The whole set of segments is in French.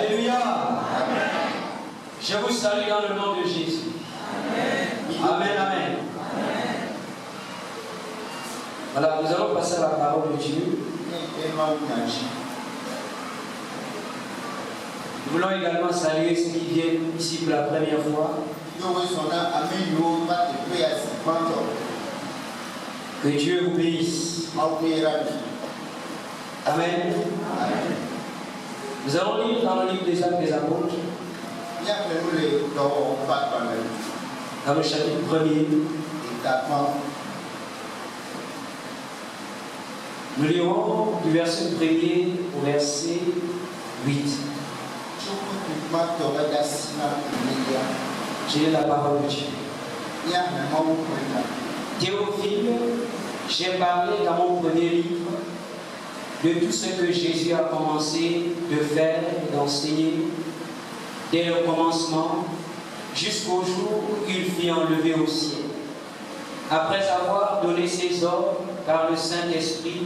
Alléluia. Je vous salue dans le nom de Jésus. Amen, amen. Voilà, nous allons passer à la parole de Dieu. Nous voulons également saluer ceux qui viennent ici pour la première fois. Que Dieu vous bénisse. Amen. Nous allons lire dans le livre des Actes des Apôtres, dans le chapitre 1er. Nous lirons du verset 1er au verset 8. J'ai la parole de Dieu. Théophile, j'ai parlé dans mon premier livre de tout ce que Jésus a commencé de faire et d'enseigner dès le commencement jusqu'au jour où il fut enlevé au ciel. Après avoir donné ses ordres par le Saint-Esprit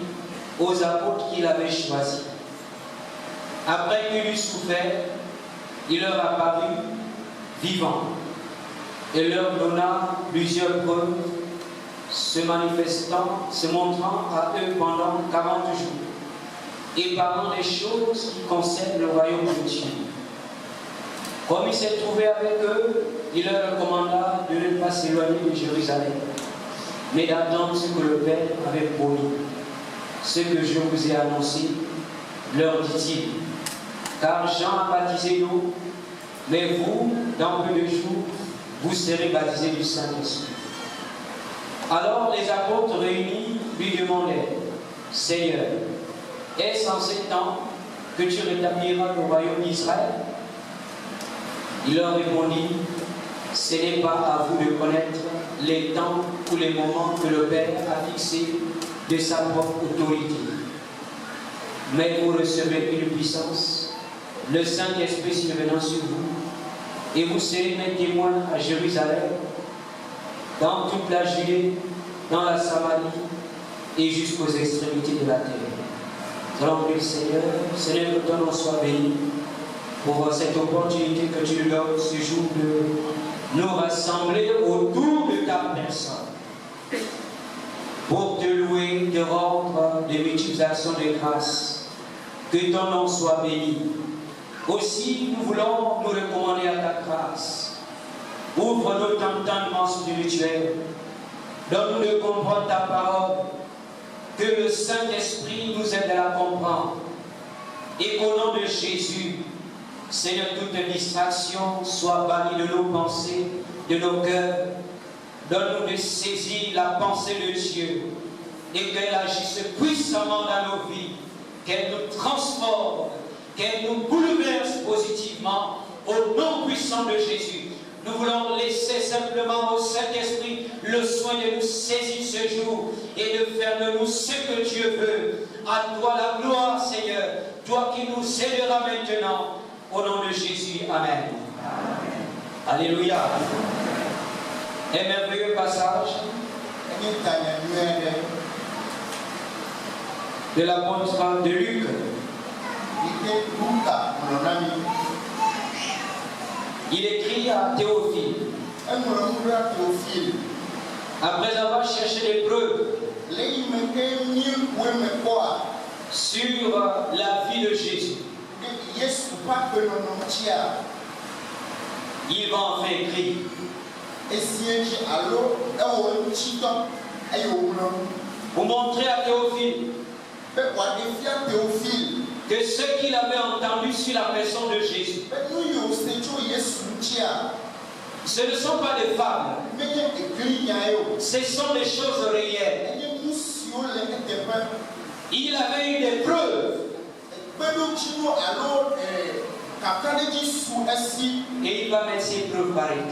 aux apôtres qu'il avait choisis. Après qu'il eut souffert, il leur apparut vivant et leur donna plusieurs preuves, se montrant à eux pendant 40 jours et parlant des choses qui concernent le royaume de Dieu. Comme il s'est trouvé avec eux, il leur recommanda de ne pas s'éloigner de Jérusalem, mais d'attendre ce que le Père avait promis. Ce que je vous ai annoncé, leur dit-il, car Jean a baptisé d'eau, mais vous, dans peu de jours, vous serez baptisés du Saint-Esprit. Alors les apôtres réunis lui demandèrent, Seigneur, est-ce en ces temps que tu rétabliras le royaume d'Israël? Il leur répondit, ce n'est pas à vous de connaître les temps ou les moments que le Père a fixés de sa propre autorité. Mais vous recevrez une puissance, le Saint-Esprit survenant sur vous, et vous serez mes témoins à Jérusalem, dans toute la Judée, dans la Samarie et jusqu'aux extrémités de la terre. Nous allons prier le Seigneur. Seigneur, que ton nom soit béni pour cette opportunité que tu nous donnes ce jour de nous rassembler autour de ta personne. Pour te louer, te rendre des multiples actions de grâce. Que ton nom soit béni. Aussi, nous voulons nous recommander à ta grâce. Ouvre notre entendement spirituel. Donne-nous de comprendre ta parole. Que le Saint-Esprit nous aide à la comprendre. Et qu'au nom de Jésus, Seigneur, toute distraction soit bannie de nos pensées, de nos cœurs. Donne-nous de saisir la pensée de Dieu et qu'elle agisse puissamment dans nos vies, qu'elle nous transforme, qu'elle nous bouleverse positivement au nom puissant de Jésus. Nous voulons laisser simplement au Saint-Esprit le soin de nous saisir ce jour et de faire de nous ce que Dieu veut. À toi la gloire, Seigneur, toi qui nous aideras maintenant. Au nom de Jésus, Amen. Alléluia. Un merveilleux passage de l'apôtre de Luc. Il écrit à Théophile, après avoir cherché des preuves sur la vie de Jésus, il va enfin écrire. Pour montrer à Théophile que ce qu'il avait entendu sur la personne de Jésus, ce ne sont pas des fables, ce sont des choses réelles. Il avait eu des preuves. Et il va mettre ses preuves par écrit,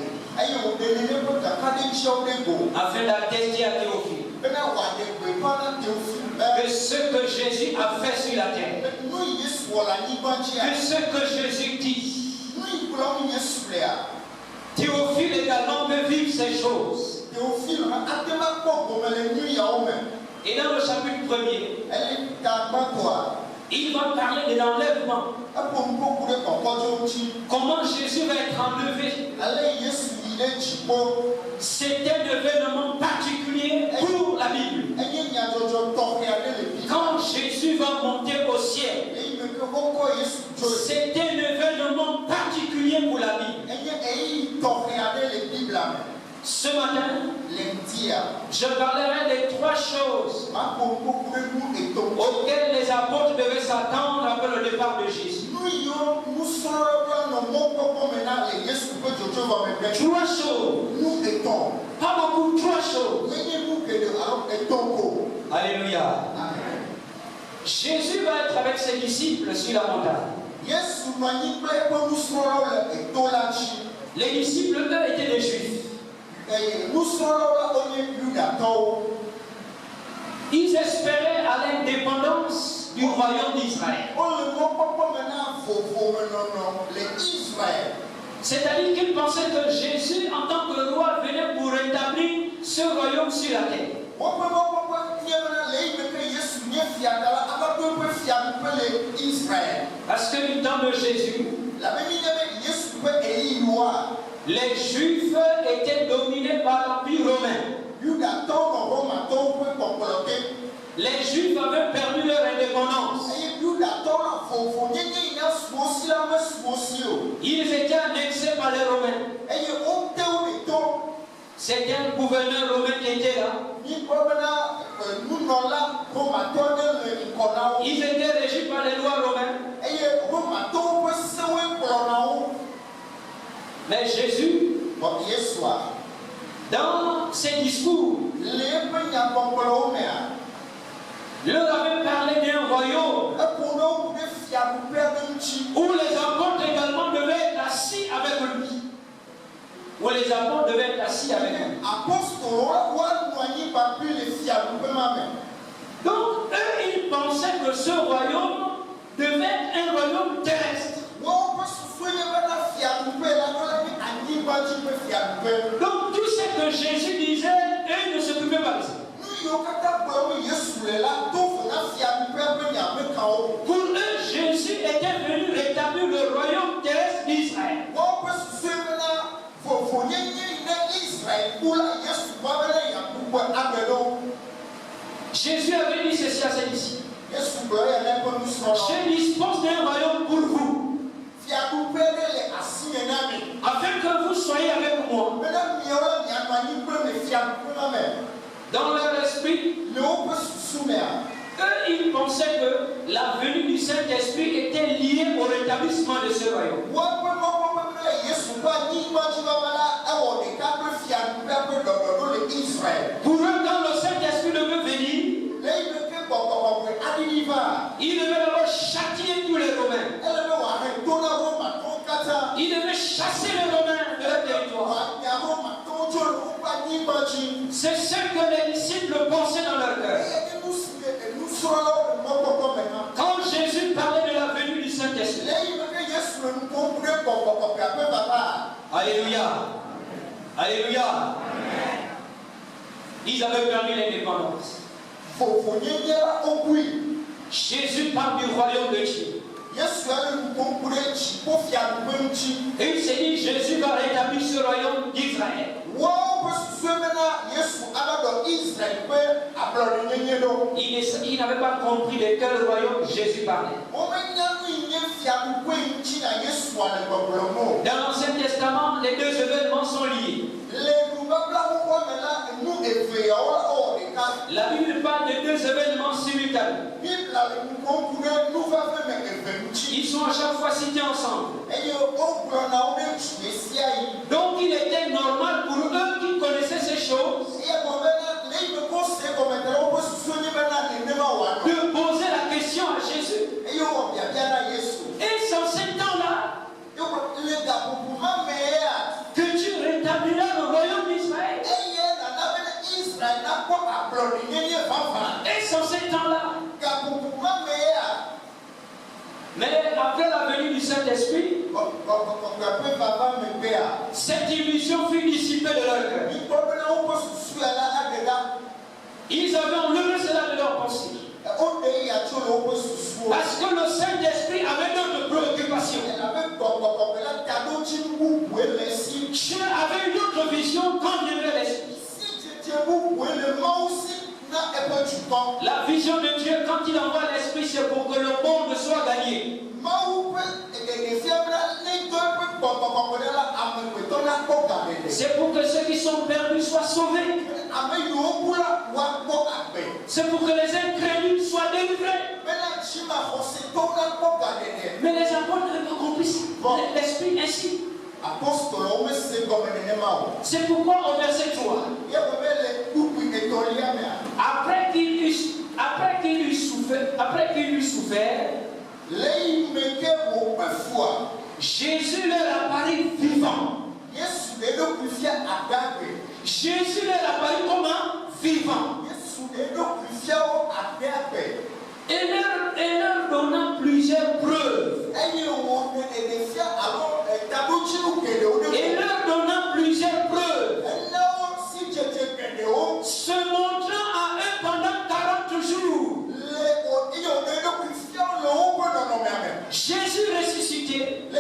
afin d'attester à Théophile que ce que Jésus a fait sur la terre, que ce que Jésus dit, Théophile également peut vivre ces choses. Et dans le chapitre 1er, Il va parler de l'enlèvement. Comment Jésus va être enlevé. C'est un événement particulier pour la Bible. Quand Jésus va monter au ciel, c'est un événement particulier pour la Bible. Ce matin, je parlerai des 3 choses auxquelles les apôtres devaient s'attendre après le départ de Jésus. 3 choses. Pas beaucoup, 3 choses. Alléluia. Jésus va être avec ses disciples sur la montagne. Les disciples, eux, étaient des Juifs. Ils espéraient à l'indépendance du royaume d'Israël. C'est-à-dire qu'ils pensaient que Jésus, en tant que roi, venait pour rétablir ce royaume sur la terre. Parce que du temps de Jésus, les Juifs étaient dominés par l'Empire romain. Les Juifs avaient perdu leur indépendance. Ils étaient annexés par les Romains. C'était un gouverneur romain qui était là. Ils étaient régis par les lois romaines. Mais Jésus, dans ses discours, leur avait parlé d'un royaume où les apôtres également devaient être assis avec lui. Où les apôtres devaient être assis avec lui. Donc, eux, ils pensaient que ce royaume devait être un royaume terrestre. Donc, tout ce que Jésus disait, eux ne s'occupaient pas de ça. Pour eux, Jésus était venu rétablir le royaume terrestre d'Israël. Jésus avait dit ceci à ses disciples. Je dispose d'un royaume pour vous, afin que vous soyez avec moi. Dans leur esprit, eux, ils pensaient que la venue du Saint-Esprit était liée au rétablissement de ce royaume. Pour eux, quand le Saint-Esprit devait venir, il devait d'abord châtier tous les Romains. Il devait chasser les Romains de leur territoire. C'est ce que les disciples pensaient dans leur cœur. Quand Jésus parlait de la venue du Saint-Esprit, alléluia, alléluia, ils avaient perdu l'indépendance. Jésus parle du royaume de Dieu. Et il s'est dit, Jésus va rétablir ce royaume d'Israël. Il n'avait pas compris de quel royaume Jésus parlait. Dans l'Ancien Testament, les 2 événements sont liés. La Bible parle de 2 événements simultanés. Ils sont à chaque fois cités ensemble. Donc il était normal pour eux qui connaissaient ces choses de poser la question à Jésus. Et sans ce temps-là, que tu rétabliras le royaume d'Israël. Et sans ce temps-là, mais après la venue du Saint-Esprit, cette illusion fut dissipée de leur cœur. Ils avaient enlevé cela de leur pensée. Parce que La vision de Dieu, quand il envoie l'Esprit, c'est pour que le monde soit gagné. C'est pour que ceux qui sont perdus soient sauvés. C'est pour que les incrédules soient délivrés. Mais les apôtres n'avaient pas compris l'Esprit ainsi. C'est pourquoi au verset 3, après qu'il eut souffert, Jésus leur apparut vivant. Jésus leur apparut comment? Vivant. Et leur donna plusieurs preuves. Se montrant à eux pendant 40 jours. Jésus ressuscité, il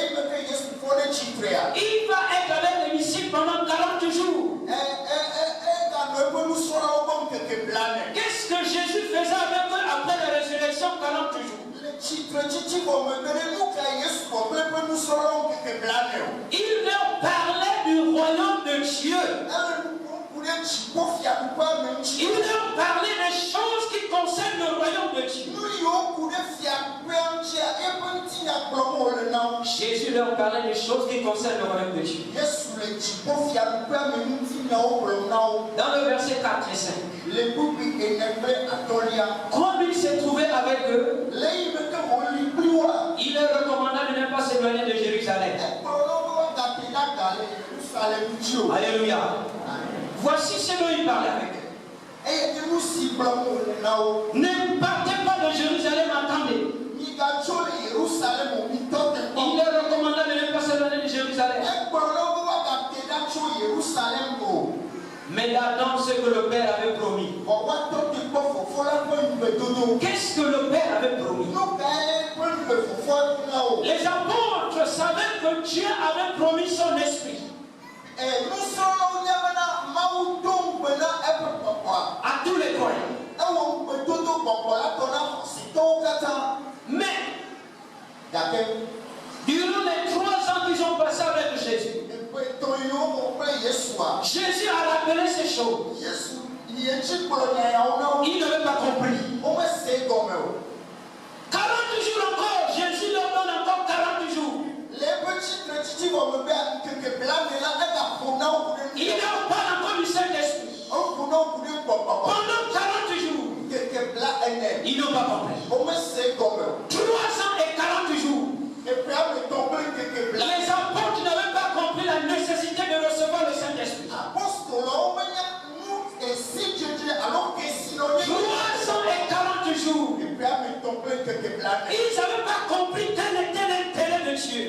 va être avec les disciples pendant 40 jours. Qu'est-ce que Jésus faisait avec eux après la résurrection 40 jours? Il leur parlait du royaume de Dieu. Il leur parlait des choses qui concernent le royaume de Dieu. Jésus leur parlait des choses qui concernent le royaume de Dieu. Dans le verset 4 et 5. Quand il s'est trouvé avec eux, il leur recommanda de ne pas s'éloigner de Jérusalem. Alléluia. Voici ce dont il parlait avec eux. Ne partez pas de Jérusalem, attendez. Il leur recommanda de ne pas s'éloigner de Jérusalem. Mais là-dedans, ce que le Père avait promis. Qu'est-ce que le Père avait promis? Les apôtres savaient que Dieu avait promis son esprit. À tous les croyants. Mais durant les 3 ans qu'ils ont passé avec Jésus, Jésus a rappelé ces choses. Il n'avait pas compris. 40 jours encore, Jésus leur donne encore 40 jours. Il leur parle encore du Saint-Esprit. Pendant 40 jours, ils n'ont pas compris. 3 ans et 40 jours. Les apôtres n'avaient pas compris la nécessité de recevoir le Saint-Esprit. 3 ans et 40 jours. Ils n'avaient pas compris quel était l'intérêt de Dieu.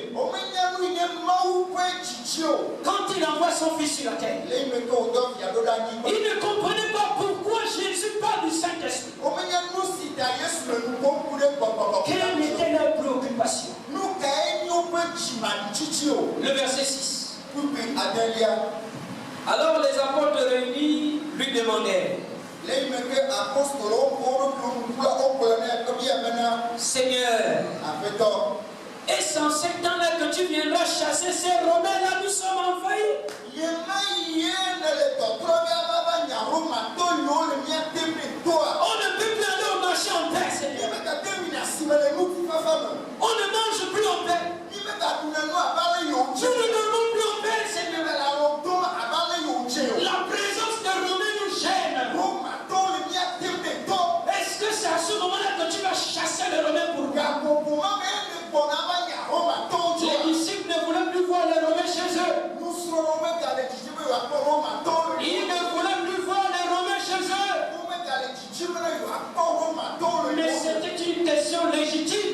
Quand il envoie son Fils sur la terre, il ne comprenait pas pourquoi Jésus parle du Saint-Esprit. Quelle était leur préoccupation? Le verset 6. Alors les apôtres réunis lui demandèrent: Seigneur, est-ce en ce temps-là que tu viendras chasser ces Romains là? Nous sommes envahis. On ne peut plus aller au marché en paix, Seigneur. On ne mange plus en paix. Nous ne dormons plus en paix, Seigneur. La présence des Romains nous gêne. Est-ce que c'est à ce moment-là que tu vas chasser les Romains pour nous? Les disciples ne voulaient plus voir les Romains chez eux. Ils ne voulaient plus voir les Romains chez eux. Mais c'était une question légitime.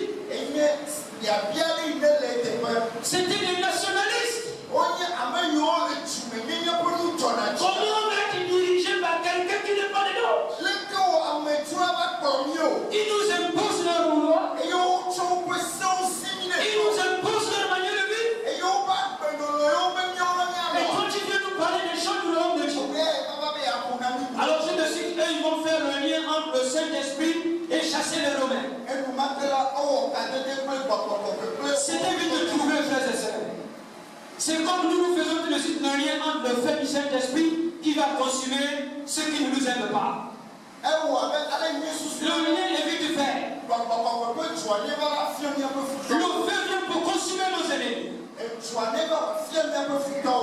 C'était des nationalistes. Comment être dirigé par quelqu'un qui n'est pas de nous? Ils nous imposent leur loi. Ils nous imposent leur manière de vivre. Et quand tu viens nous parler des choses du royaume de Dieu, alors je te dis, eux, ils vont faire le lien entre le Saint C'est comme nous faisons tout de suite un lien entre le fait du Saint-Esprit qui va consumer ceux qui ne nous aiment pas. Le lien est vite fait. Le feu vient pour consumer nos ennemis.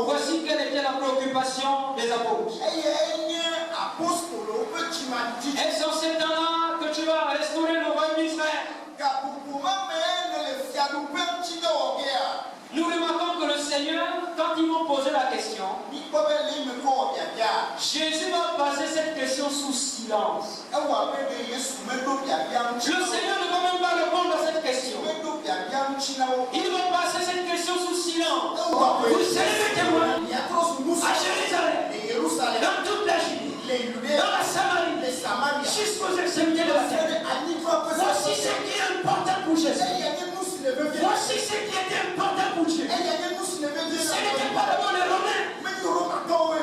Voici quelle était la préoccupation des apôtres. Est-ce en ces temps-là que tu vas restaurer le royaume d'Israël? Nous remarquons que le Seigneur, quand ils m'ont posé la question, Jésus va passer cette question sous silence. Le Seigneur ne va même pas répondre à cette question. Il va passer cette question sous silence. Vous serez mes témoins à Jérusalem, dans toute la Judée, dans la Samarie, jusqu'aux extrémités de la terre. Voici ce qui est important pour Jésus. Voici ce qui était important pour Dieu. Ce n'était pas devant les Romains.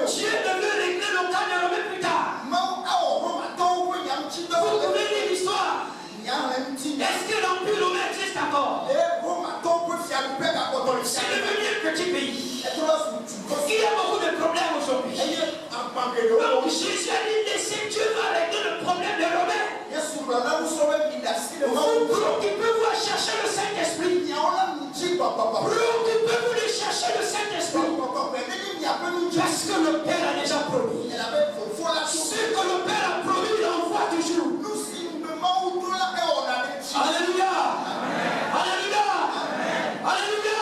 Dieu devait régler le cas des Romains plus tard. Vous pouvez lire l'histoire. Est-ce que l'Empire romain existe encore? C'est devenu un petit pays. Il y a beaucoup de problèmes aujourd'hui. Donc Jésus a dit, laissez Dieu va régler le problème des Romains. Vous préoccupez-vous à chercher le Saint-Esprit. Préoccupez-vous de chercher le Saint-Esprit. Parce que le Père a déjà promis. Ce que le Père a promis, il envoie toujours. Alléluia. Alléluia. Alléluia.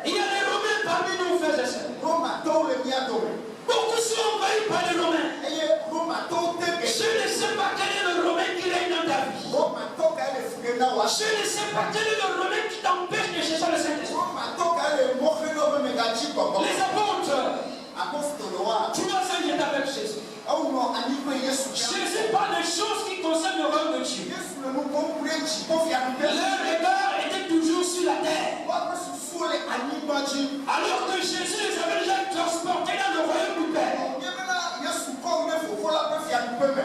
Il y a des Romains parmi nous, frères et sœurs. Beaucoup sont envahis par les Romains. Je ne sais pas quel est le Romain qui règne dans ta vie. Je ne sais pas quel est le Romain qui t'empêche de chercher le Saint-Esprit. Les apôtres, 3 ans j'étais avec Jésus. Jésus parle des choses qui concernent le royaume de Dieu. Leur regard était toujours sur la terre. Alors que Jésus les avait déjà transportés dans le royaume du Père.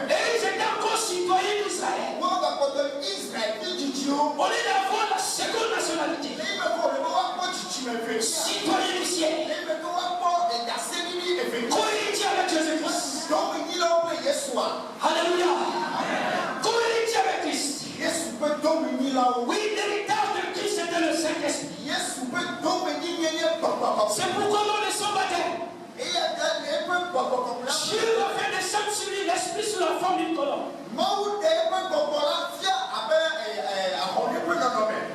Et ils étaient encore citoyens d'Israël. Au lieu d'avoir la seconde nationalité, citoyens du ciel, co-héritiers avec Jésus-Christ. Alléluia. Co-héritiers avec Christ. Oui, l'héritage de Christ était le Saint-Esprit. C'est pourquoi nous les sommes baptêmes. Dieu va faire descendre sur lui l'esprit sous la forme d'une colombe.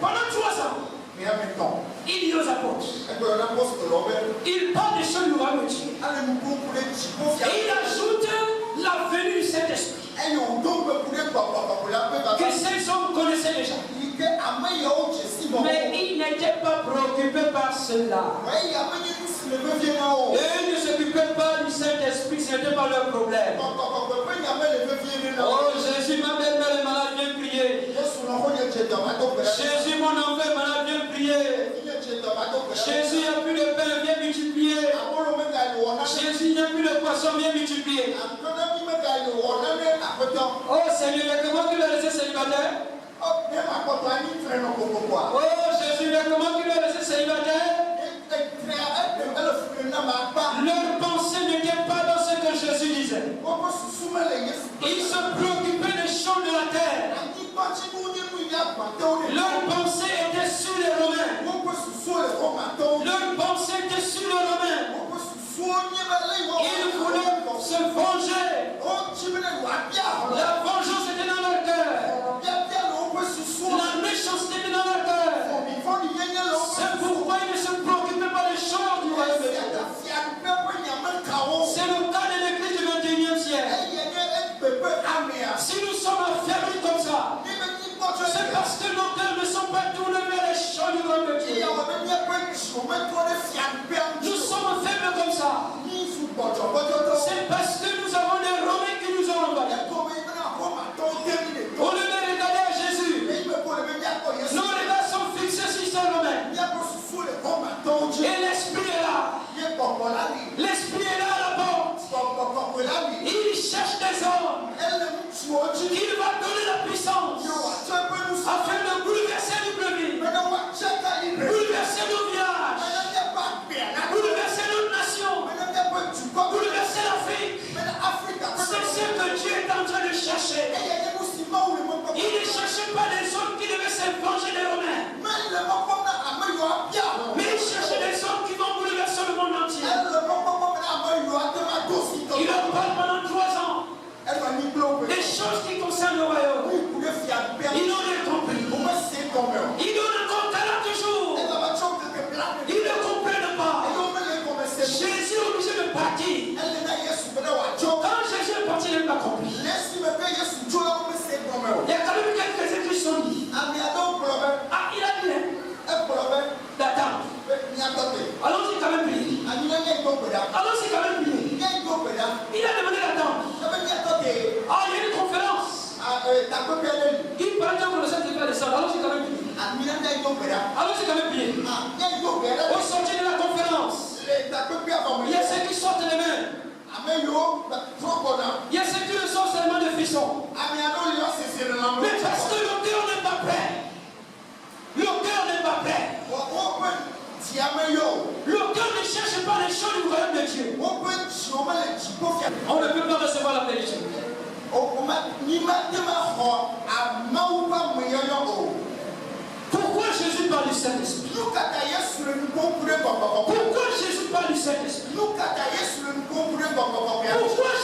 Pendant 3 ans, il dit aux apôtres, il parle des choses du royaume de Dieu. Et il ajoute la venue du Saint-Esprit. Que ces hommes connaissaient déjà. Mais ils n'étaient pas préoccupés par cela. Et ils ne s'occupaient pas du Saint-Esprit, ce n'était pas leur problème. Oh Jésus, ma belle-mère est malade, viens prier. Jésus, mon enfant est malade, viens prier. Jésus, il n'y a plus de pain, viens multiplier. Jésus, il n'y a plus de poisson, viens multiplier. Oh Seigneur, mais comment tu l'as laissé célibataire? Oh Jésus, mais comment tu l'as laissé célibataire? Leur pensée n'était pas dans ce que Jésus disait. Ils se préoccupaient des choses de la terre. Leur pensée était sur les Romains. Leur pensée était sur les Romains. Ils voulaient se venger. La vengeance était dans leur cœur. La méchanceté était dans leur cœur. C'est pourquoi ils ne se préoccupaient pas des choses du royaume de Dieu. C'est le cas de l'église du 21e siècle. Si nous sommes affaiblis comme ça, c'est parce que nos cœurs ne sont pas tournés vers les choses du royaume de Dieu. Nous sommes faibles comme ça. C'est parce que nous avons des Romains qui nous ont envahis. Au lieu de regarder à Jésus, nos regards sont fixés sur ces Romains. Et l'esprit est là. L'esprit est là à la porte. Il cherche des hommes. Il va donner la puissance afin de bouleverser notre vie, bouleverser nos villages, ça. Alors c'est quand même bien. Alors c'est quand même bien. Au sortir de la conférence, il y a ceux qui sortent les mains. Il y a ceux qui le sortent seulement de frisson. Mais parce que le cœur n'est pas prêt. Le cœur n'est pas prêt. Le cœur ne cherche pas les choses du royaume de Dieu. On ne peut pas recevoir la bénédiction. Pourquoi Jésus parle du Saint-Esprit? Pourquoi Jésus parle du Saint-Esprit? Pourquoi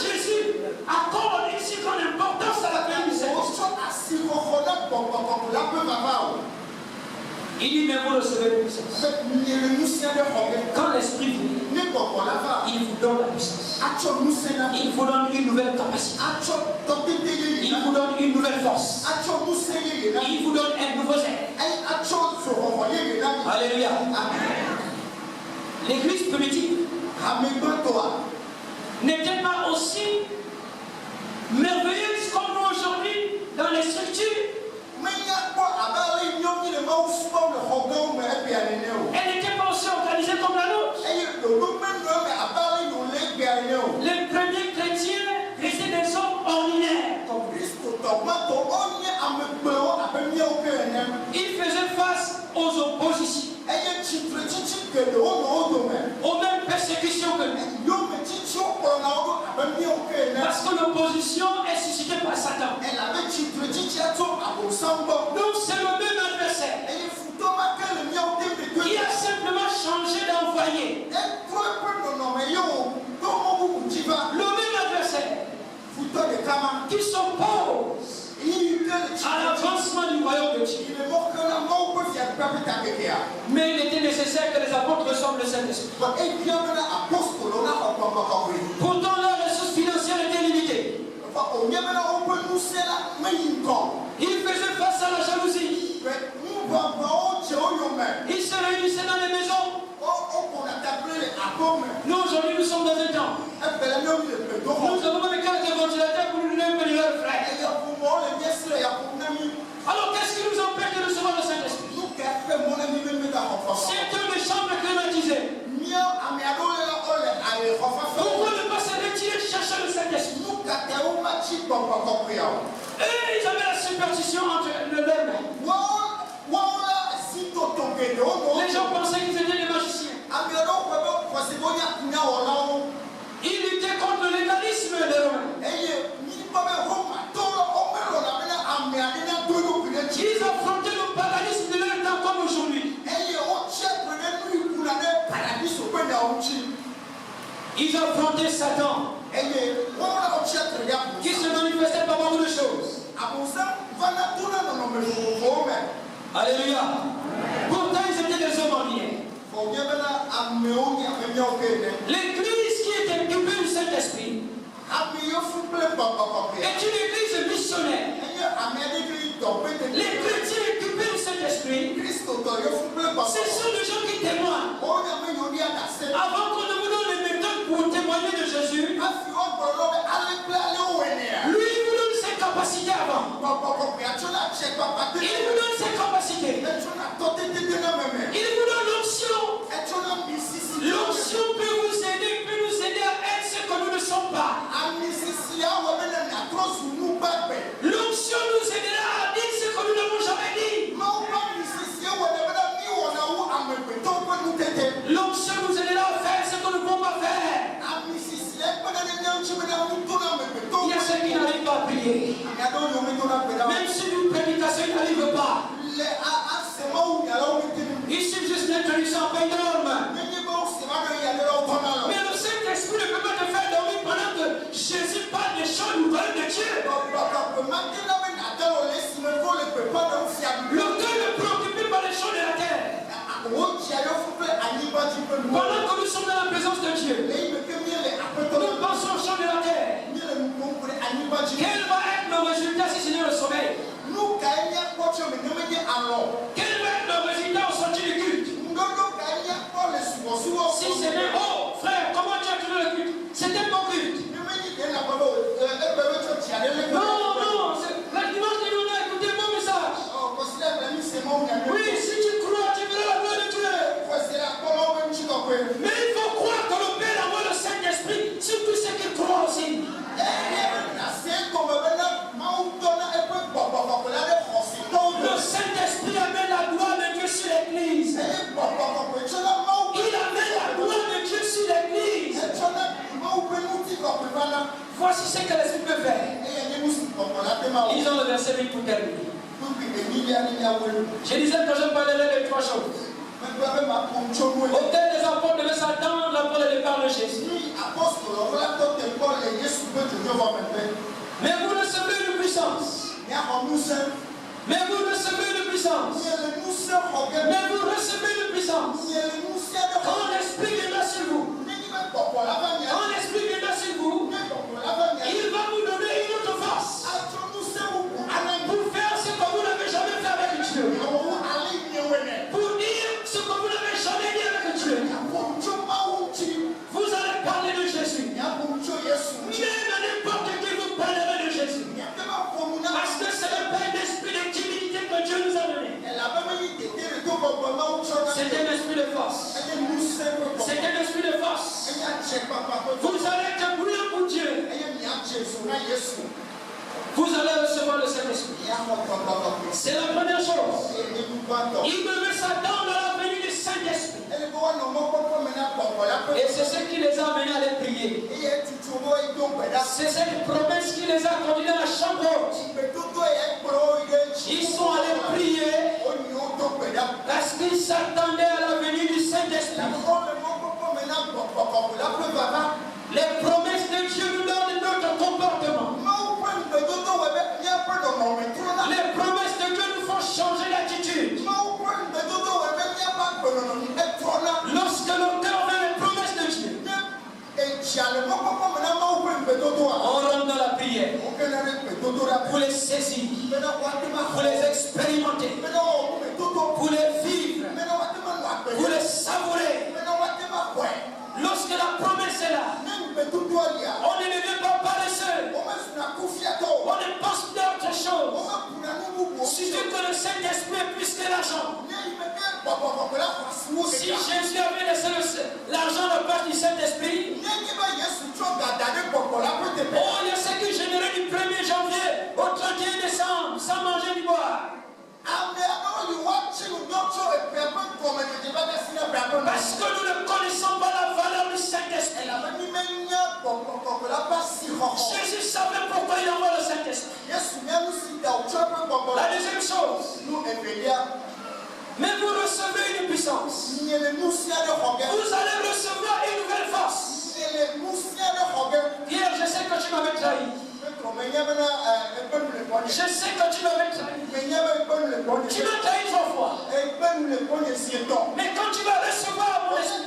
Jésus accorde une si grande importance à la vie du Saint-Esprit? Il dit, mais vous recevez la puissance. Quand l'Esprit vient, il vous donne la puissance. Il vous donne une nouvelle capacité. Il vous donne une nouvelle force. Il vous donne un nouveau zèle. Alléluia. L'église primitive n'était pas aussi merveilleuse comme nous aujourd'hui dans les structures. Elle n'était pas aussi organisée comme la nôtre. Les premiers chrétiens restaient des hommes ordinaires. Ils faisaient face aux oppositions, aux mêmes persécutions que nous. Parce que l'opposition est suscitée par Satan. Donc c'est le même adversaire. Il a simplement changé d'envoyé. Le même adversaire qui s'oppose à l'avancement du royaume de Dieu. Mais il était nécessaire que les apôtres reçoivent le Saint-Esprit. Pourtant leurs ressources financières étaient limitées. Ils faisaient face à la jalousie. Ils se réunissaient dans les maisons. Nous aujourd'hui nous sommes dans un temps. Nous avons même quelques ventilateurs pour nous donner un peu de frère. Alors qu'est-ce qui nous empêche de recevoir le Saint-Esprit? C'est une chambre climatisée. Pourquoi ne pas se retirer chercher le Saint-Esprit? Et ils avaient la superstition entre leurs mains. Les gens pensaient qu'ils étaient des magiciens. Ils luttaient contre le légalisme des Romains. Ils affrontaient le paganisme de leur temps comme aujourd'hui. Ils affrontaient Satan, qui se manifestait par beaucoup de choses. Alléluia. Pourtant ils étaient des hommes ordinaires. L'église qui est équipée du Saint-Esprit est une église missionnaire. Les chrétiens équipés du Saint-Esprit, ce sont des gens qui témoignent. Avant qu'on ne vous donne les méthodes pour témoigner de Jésus, lui il vous donne ses capacités avant. Il vous donne ses capacités. Il vous donne l'onction. L'onction peut vous aider à être ce que nous ne sommes pas. L'onction nous aidera à dire ce que nous n'avons jamais dit. L'onction nous aidera à faire ce que nous ne pouvons pas faire. Il y a ceux qui n'arrivent pas à prier. Même si une prédication n'arrive pas, il suffit juste d'introduction énorme. Mais le Saint-Esprit ne peut pas te faire dormir pendant que Jésus parle des choses du royaume de Dieu. Le cœur est préoccupé par les choses de la terre. Pendant que nous sommes dans la présence de Dieu, nous pensons aux choses de la terre. Quel va être le résultat si ce n'est le sommeil? Quel va être le résultat au sortir du culte? Si c'est bien, oh frère, comment tu as trouvé le culte? C'était bon culte. Non, non, la dimanche de Voici ce que l'Esprit peut faire. Lisons le verset 8 pour terminer. Je disais que je parlerai de trois choses. Aucun des apôtres devait s'attendre après le départ de Jésus. Mais vous recevez une puissance. Mais vous recevez une puissance. Mais vous recevez une puissance. Quand l'Esprit viendra sur vous. Quand l'Esprit viendra sur vous, il va vous donner une autre force. Pour faire ce que vous n'avez jamais fait avec Dieu. Pour dire ce que vous n'avez jamais dit avec Dieu. Vous allez parler de Jésus. Même à n'importe qui vous parlerez de Jésus. Parce que c'est le plein d'esprit de timidité que Dieu nous a donné. C'est un esprit de force. C'est un esprit de force. Vous allez être brûlés pour Dieu. Vous allez recevoir le Saint-Esprit. C'est la première chose. Il devait s'attendre à la venue du Saint-Esprit. Et c'est ce qui les a amenés à les prier. C'est cette promesse qui les a conduits à la chambre haute. Ils sont allés prier parce qu'ils s'attendaient à la venue du Saint-Esprit. Les promesses de Dieu nous donnent notre comportement. Les promesses de Dieu nous font changer d'attitude. Lorsque le cœur veut les promesses de Dieu, on rentre dans la prière pour les saisir, pour les expérimenter, pour les vivre, pour les savourer. Lorsque la promesse est là, on ne devient pas paresseux. On ne pense plus à autre chose. Si Dieu que le Saint-Esprit est plus que l'argent. Si Jésus avait laissé l'argent de part du Saint-Esprit, oh, il y a ce qui générait du 1er janvier au 31 décembre sans manger ni boire. Parce que nous ne connaissons pas la valeur du Saint-Esprit. Jésus savait pourquoi il envoie le Saint-Esprit. La deuxième chose, mais vous recevez une puissance. Vous allez recevoir une nouvelle force. Hier, je sais que tu m'avais trahi. Je sais que tu m'avais trahi. Tu m'as trahi 3 fois. Mais quand tu vas recevoir mon esprit,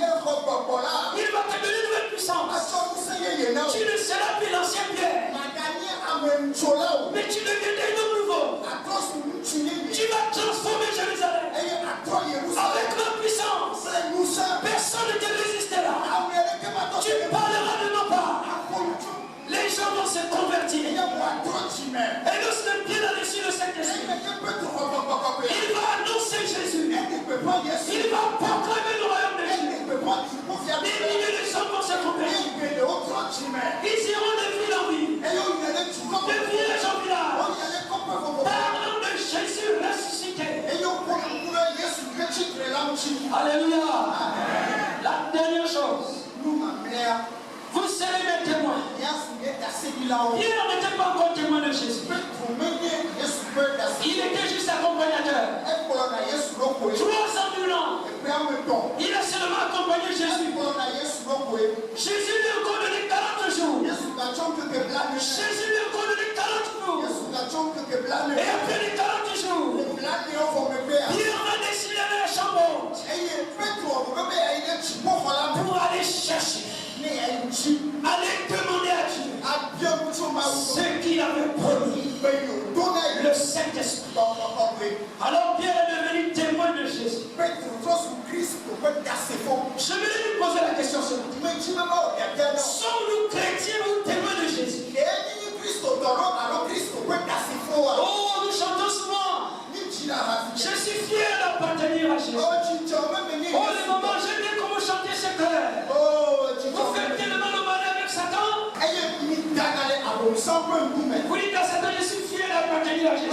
il va te donner une nouvelle puissance. Tu ne seras plus l'ancien Pierre. Mais tu deviendras un homme nouveau. Tu vas transformer Jérusalem avec ma puissance. Personne ne te résistera. Tu parleras de nos pas. Les gens vont se convertir. Et lorsque Pierre a reçu le Saint-Esprit, il va annoncer Jésus. Il va proclamer le royaume de Dieu. Des milliers de gens vont se convertir. Ils iront de ville en ville, de village en village, parlant de Jésus ressuscité. Alléluia. La dernière chose, vous serez mes témoins. Pierre n'était pas encore témoin de Jésus. Il était juste accompagnateur. 300 000 ans. Il a seulement accompagné Jésus. Jésus lui a encore donné 40 jours. Jésus lui a encore donné 40 jours. Et après les 40 jours, Pierre va décider d'aller à la chambre pour aller chercher. Allez demander à Dieu ce qu'il avait promis, le Saint-Esprit. Alors Pierre est devenu témoin de Jésus. Je vais lui poser la question ce matin. Sommes-nous chrétiens ou témoins de Jésus? Oh, nous chantons souvent. Je suis fier d'appartenir à Jésus. Oh, les mamans, j'aime bien comment vous chantez ce cœur. Vous faites tellement le mal avec Satan. Vous dites à Satan, je suis fier d'appartenir à Jésus.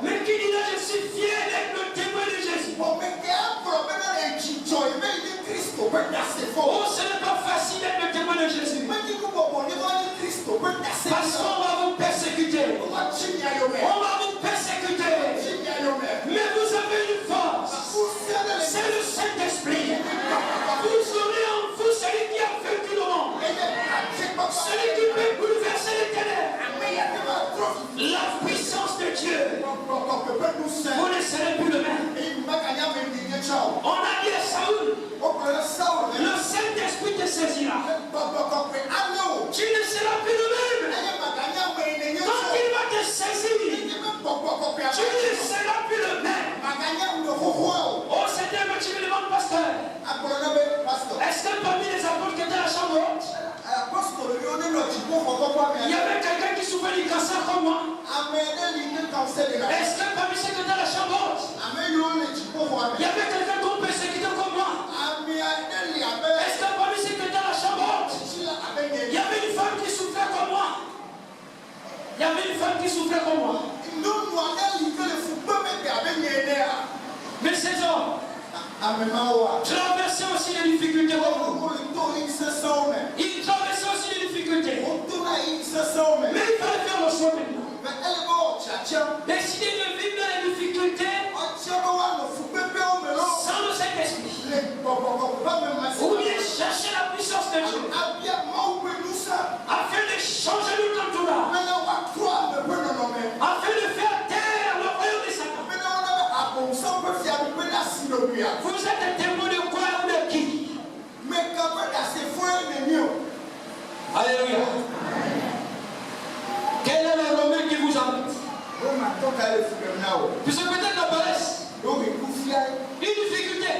Mais qui dit là, je suis fier d'être le témoin de Jésus. Oh, ce n'est pas facile d'être le témoin la puissance de Dieu, vous ne serez plus le même. On a dit à Saoul, le Saint-Esprit te saisira. Tu ne seras plus le même. Quand il va te saisir, tu ne seras plus le même. Oh, c'était un tu me demandes, pasteur. Est-ce que parmi les apôtres qui étaient à la chambre haute, il y avait quelqu'un qui souffrait du cancer comme moi? Est-ce que parmi ceux qui étaient à la chambre haute, il y avait quelqu'un qui était persécuté comme moi? Est-ce que parmi ceux qui étaient à la chambre haute, il y avait une femme qui souffrait comme moi? Il y avait une femme qui souffrait comme moi. Mais ces hommes traversaient aussi les difficultés comme vous. Ils traversaient aussi les difficultés. Mais il fallait faire le choix maintenant. Décider de vivre dans les difficultés sans le Saint-Esprit. Ou bien chercher la puissance de Dieu afin de changer notre entourage, afin de faire taire le royaume de Satan. Vous êtes un témoin de quoi ou de qui? Alléluia. Quel est le Romain qui vous embête? Puisque peut-être la paresse, une difficulté.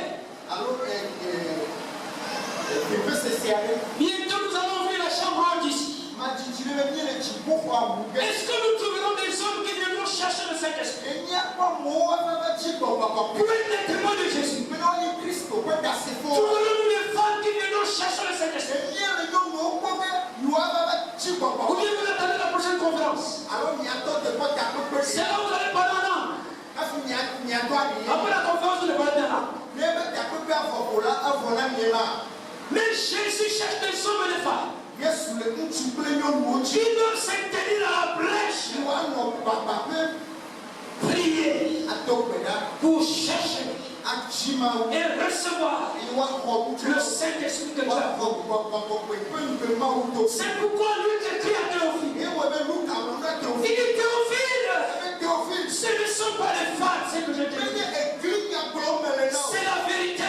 Bientôt nous allons ouvrir la chambre haute ici. Est-ce que nous trouverons des hommes qui viendront chercher le Saint-Esprit pour être des témoins de Jésus? Trouverons-nous des femmes qui viendront chercher le Saint-Esprit? Ou bien vous attendez la prochaine conférence? C'est là où vous allez parler en langue. Après la conférence, vous allez parler en langue. Mais Jésus cherche des hommes et des femmes qui doivent se tenir à la brèche, prier pour chercher et recevoir le Saint-Esprit de Dieu. C'est pourquoi lui qui crie à Théophile, il dit Théophile, ce ne sont pas les femmes, c'est que je te dis. C'est la vérité.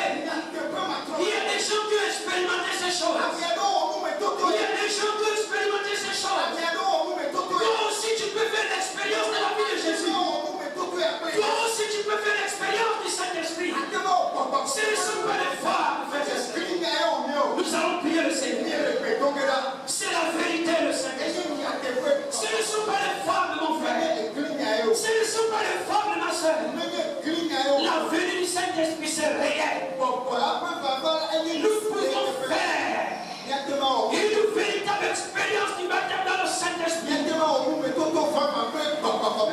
Il y a des gens qui ont expérimenté ces choses. Il y a des gens qui ont expérimenté ces choses. Toi aussi tu peux faire l'expérience de la vie de Jésus. Toi aussi tu peux faire l'expérience du Saint-Esprit. Ce ne sont pas les femmes, frères et sœurs. Nous allons prier le Seigneur. C'est la vérité, le Saint-Esprit. Ce ne sont pas les femmes de mon frère. Ce ne sont pas les femmes de ma soeur. La venue du Saint-Esprit, c'est réel. Nous pouvons faire une véritable expérience du baptême dans le Saint-Esprit.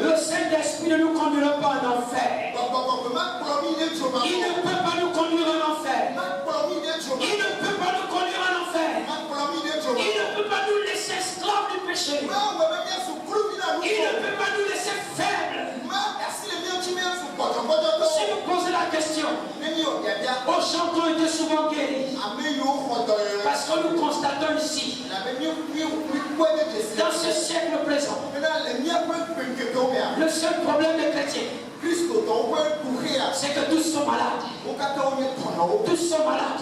Le Saint-Esprit ne nous conduira pas en enfer. Il ne peut pas nous conduire en enfer. Il ne peut pas nous conduire en enfer. Il ne peut pas nous laisser esclaves du péché. Il ne peut pas nous laisser faibles. Si vous posez la question, aux gens qui ont été souvent guéris, parce que nous constatons ici, dans ce siècle présent, le seul problème des chrétiens, c'est que tous sont malades. Tous sont malades.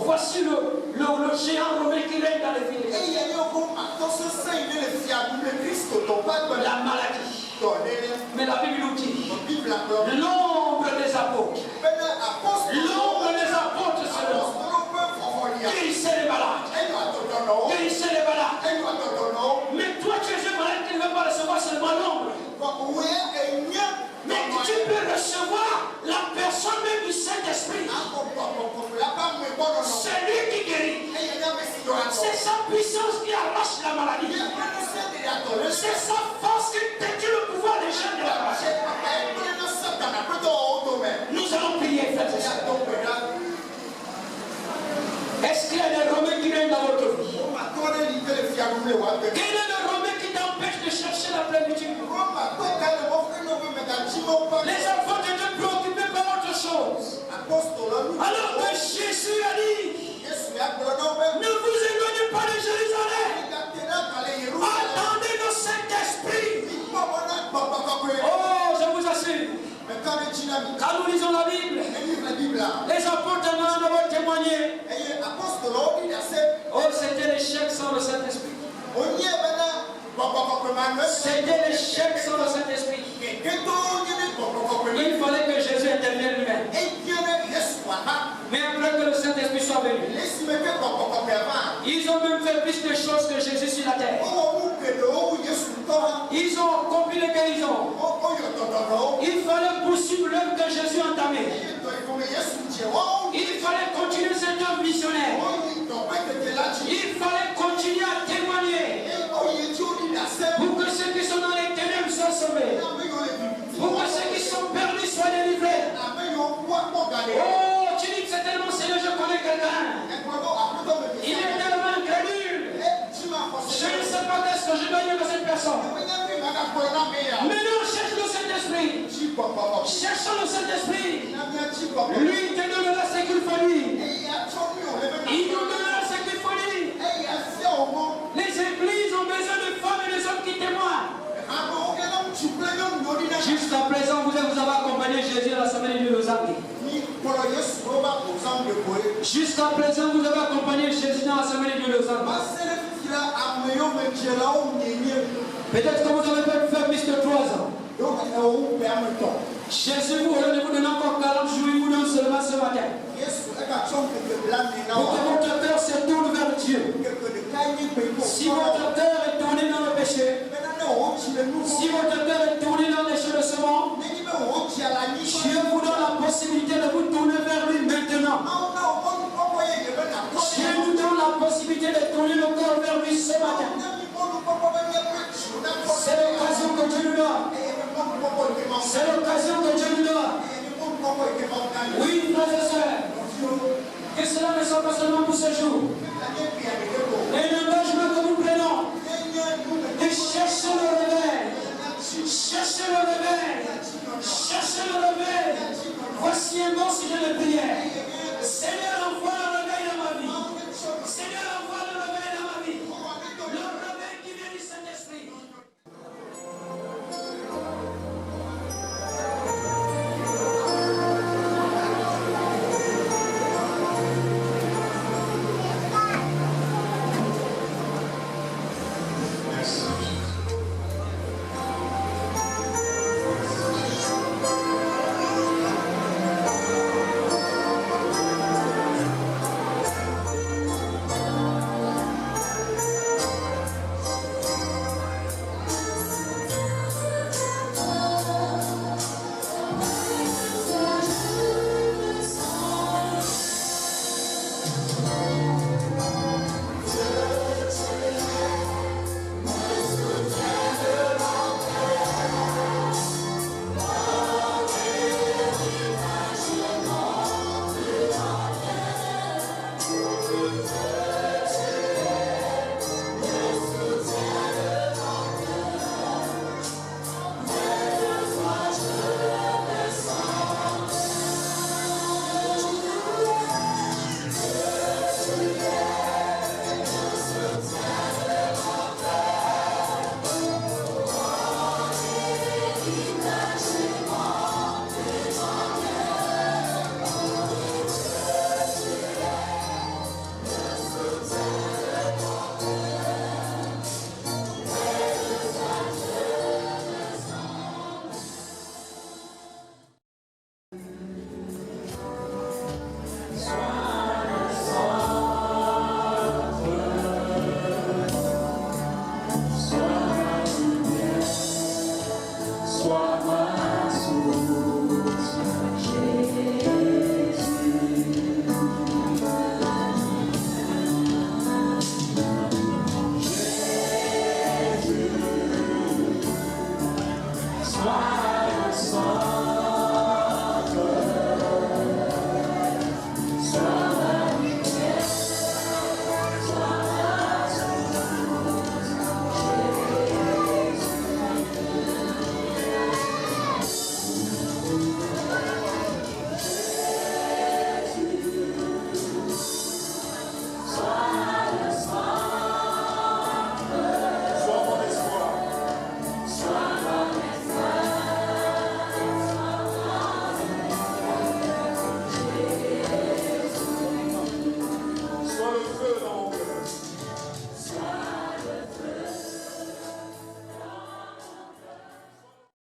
Voici le géant romain qui règne dans les villes. La maladie. Mais la Bible nous dit l'ombre des apôtres. L'ombre des apôtres selon. Guérissez les malades. Guérissez les malades. Mais toi tu es un malade qui ne veut pas recevoir seulement l'ombre. Mais tu peux recevoir la personne même du Saint-Esprit. C'est lui qui guérit. C'est sa puissance qui arrache la maladie. C'est sa force qui détruit le pouvoir des gens de la maladie. Nous allons prier, frères et sœurs. Est-ce qu'il y a des Romains qui viennent dans votre vie? Quel est le Romain qui t'empêche de chercher la plénitude? Les enfants étaient préoccupés par autre chose. Alors que Jésus a dit, ne vous éloignez pas de Jérusalem. Attendez le Saint-Esprit. Les apôtres n'en ont témoigné. Oh, c'était l'échec sans le Saint-Esprit. C'était l'échec sans le Saint-Esprit. Il fallait que Jésus intervienne lui-même. Mais après que le Saint-Esprit soit venu, ils ont même fait plus de choses que Jésus sur la terre. Ils ont accompli les guérisons. Il fallait poursuivre l'œuvre que Jésus a entamée. Il fallait continuer cette œuvre missionnaire. Il fallait continuer à témoigner pour que ceux qui sont dans les ténèbres soient sauvés. Pour que ceux qui sont perdus soient délivrés. Oh, tu dis que c'est tellement sérieux, je connais quelqu'un. Il est tellement incrédule. Je ne sais pas qu'est-ce que je dois dire de cette personne. Maintenant, cherche le Saint-Esprit. Cherchons le Saint-Esprit. Lui, il te donnera ce qu'il faut lui. Il nous donnera ce qu'il faut lui. Les églises ont besoin de femmes et de hommes qui témoignent. Jusqu'à présent, vous avez accompagné Jésus à la semaine de Lausanne. Jusqu'à présent, vous avez accompagné Jésus dans la semaine de Lausanne. Peut-être que vous avez fait plus de 3 ans. Jésus, vous allez vous donner encore 40 jours, il vous donne seulement ce matin. Pour que votre cœur se tourne vers Dieu. Si votre cœur est tourné dans le péché, si votre cœur est tourné dans les choses de ce monde, Dieu vous donne la possibilité de vous tourner vers lui maintenant. Dieu nous donne la possibilité de tourner le cœur vers lui ce matin. C'est l'occasion que Dieu nous donne. C'est l'occasion que Dieu nous donne. Oui, frères et sœurs, que cela ne soit pas seulement pour ce jour. Et l'engagement que nous prenons de chercher le réveil. Cherchez le réveil. Cherchez le réveil. Voici un bon sujet de prière. Seigneur,